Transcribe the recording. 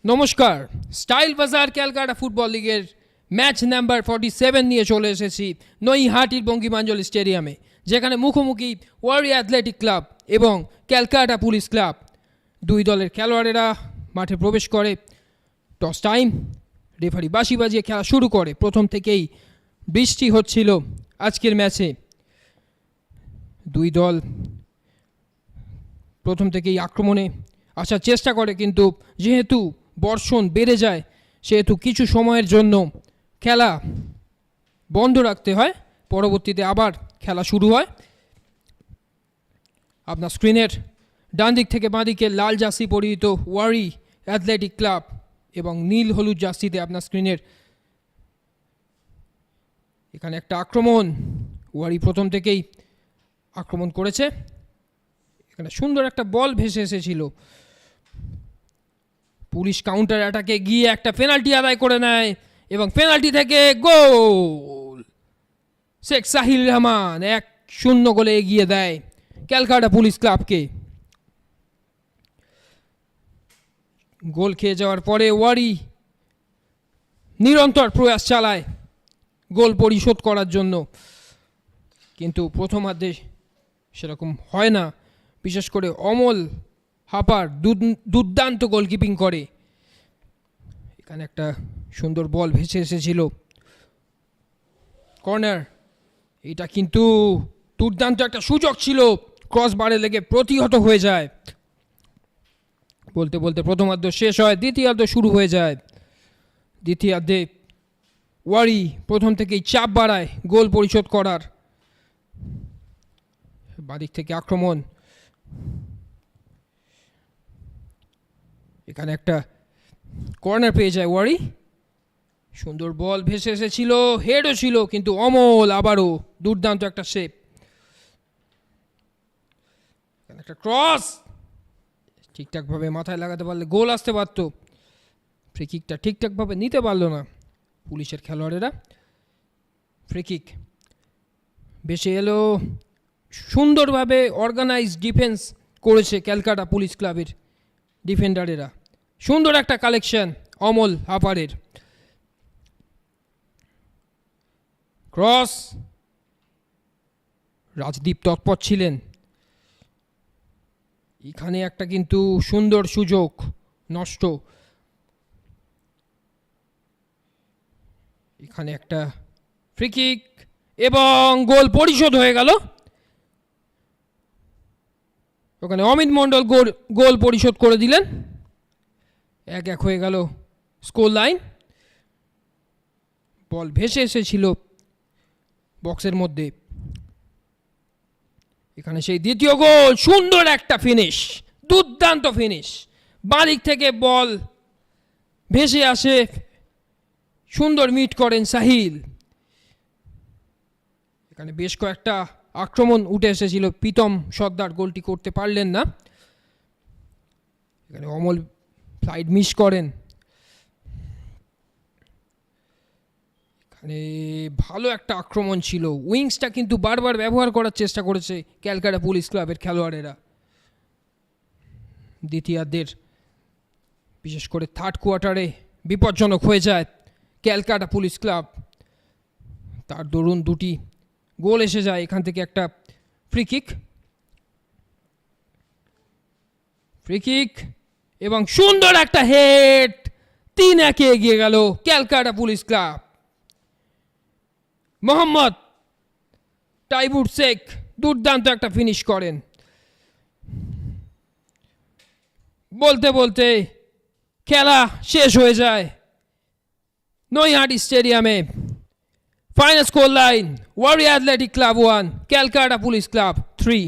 নমস্কার, স্টাইল বাজার ক্যালকাটা ফুটবল লিগের ম্যাচ নাম্বার 47 নিয়ে চলে এসেছি নৈহাটির বঙ্কিমাঞ্জল স্টেডিয়ামে, যেখানে মুখোমুখি ওয়ারি অ্যাথলেটিক ক্লাব এবং ক্যালকাটা পুলিশ ক্লাব। দুই দলের খেলোয়াড়েরা মাঠে প্রবেশ করে। টস টাইম, রেফারি বাঁশি বাজিয়ে খেলা শুরু করে। প্রথম থেকেই বৃষ্টি হচ্ছিল আজকের ম্যাচে। দুই দল প্রথম থেকেই আক্রমণে আসার চেষ্টা করে, কিন্তু যেহেতু বর্ষণ বেড়ে যায় সেহেতু কিছু সময়ের জন্য খেলা বন্ধ রাখতে হয়। পরবর্তীতে আবার খেলা শুরু হয়। আপনার স্ক্রিনের ডান দিক থেকে বাঁ দিকে লাল জার্সি পরিহিত ওয়ারি অ্যাথলেটিক ক্লাব এবং নীল হলুদ জার্সিতে আপনার স্ক্রিনের এখানে একটা আক্রমণ। ওয়ারি প্রথম থেকেই আক্রমণ করেছে। এখানে সুন্দর একটা বল ভেসে এসেছিল। পুলিশ কাউন্টার অ্যাটাকে গিয়ে একটা পেনাল্টি আদায় করে নেয় এবং পেনাল্টি থেকে গোল। শেখ সাহিল রহমান 1-0 গোলে এগিয়ে দেয় ক্যালকাটা পুলিশ ক্লাবকে। গোল খেয়ে যাওয়ার পরে ওয়ারি নিরন্তর প্রয়াস চালায় গোল পরিশোধ করার জন্য, কিন্তু প্রথমার্ধে সেরকম হয় না। বিশেষ করে অমল হাপার দুর্দান্ত গোলকিপিং করে। এখানে একটা সুন্দর বল ভেসে এসেছিল, কর্নার। এটা কিন্তু দুর্দান্ত একটা সুযোগ ছিল, ক্রস বারে লেগে প্রতিহত হয়ে যায়। বলতে বলতে প্রথমার্ধ শেষ হয়, দ্বিতীয়ার্ধ শুরু হয়ে যায়। দ্বিতীয়ার্ধে ওয়ারি প্রথম থেকেই চাপ বাড়ায় গোল পরিশোধ করার। বাদিক থেকে আক্রমণ, এখানে একটা কর্নার পেয়ে যায় ওয়ারি। সুন্দর বল ভেসে এসেছিল, হেডও ছিল, কিন্তু অমল আবারও দুর্দান্ত একটা সেভ। এখানে একটা ক্রস ঠিকঠাকভাবে মাথায় লাগাতে পারলে গোল আসতে পারত। ফ্রি কিকটা ঠিকঠাকভাবে নিতে পারলো না পুলিশের খেলোয়াড়েরা। ফ্রি কিক ভেসে এলো। সুন্দরভাবে অর্গানাইজ ডিফেন্স করেছে ক্যালকাটা পুলিশ ক্লাবের ডিফেন্ডারেরা। সুন্দর একটা কালেকশন অমল হাপারের। ক্রস, রাজদীপ তৎপর ছিলেন। এখানে একটা কিন্তু সুন্দর সুযোগ নষ্ট। এখানে একটা ফ্রি কিক এবং গোল পরিশোধ হয়ে গেল। ওখানে অমিত মণ্ডল গোল পরিশোধ করে দিলেন। 1-1 হয়ে গেল স্কোর লাইন। বল ভেসে এসেছিল বক্সের মধ্যে। এখানে সেই দ্বিতীয় গোল, সুন্দর একটা ফিনিশ, দুর্দান্ত ফিনিশ। বাঁদিক থেকে বল ভেসে আসে, সুন্দর মিট করেন সাহিল। এখানে বেশ কয়েকটা আক্রমণ উঠে এসেছিল, প্রীতম সর্দার গোলটি করতে পারলেন না। এখানে অমল ফ্লাইট মিস করেন। এখানে ভালো একটা আক্রমণ ছিল, উইংসটা কিন্তু বারবার ব্যবহার করার চেষ্টা করেছে ক্যালকাটা পুলিশ ক্লাবের খেলোয়াড়েরা। দ্বিতীয়ার্ধের বিশেষ করে থার্ড কোয়ার্টারে বিপজ্জনক হয়ে যায় ক্যালকাটা পুলিশ ক্লাব। তার দরুন দুটি গোল এসে যায়। এখান থেকে একটা ফ্রি কিক এবং সুন্দর একটা হেড। 3-1 এগিয়ে গেল ক্যালকাটা পুলিশ ক্লাব। মোহাম্মদ টাইবুর শেখ দুর্দান্ত একটা ফিনিশ করেন। বলতে বলতে খেলা শেষ হয়ে যায় নৈহাটি স্টেডিয়ামে। Final score line, Wari athletic club 1, Calcutta police club 3।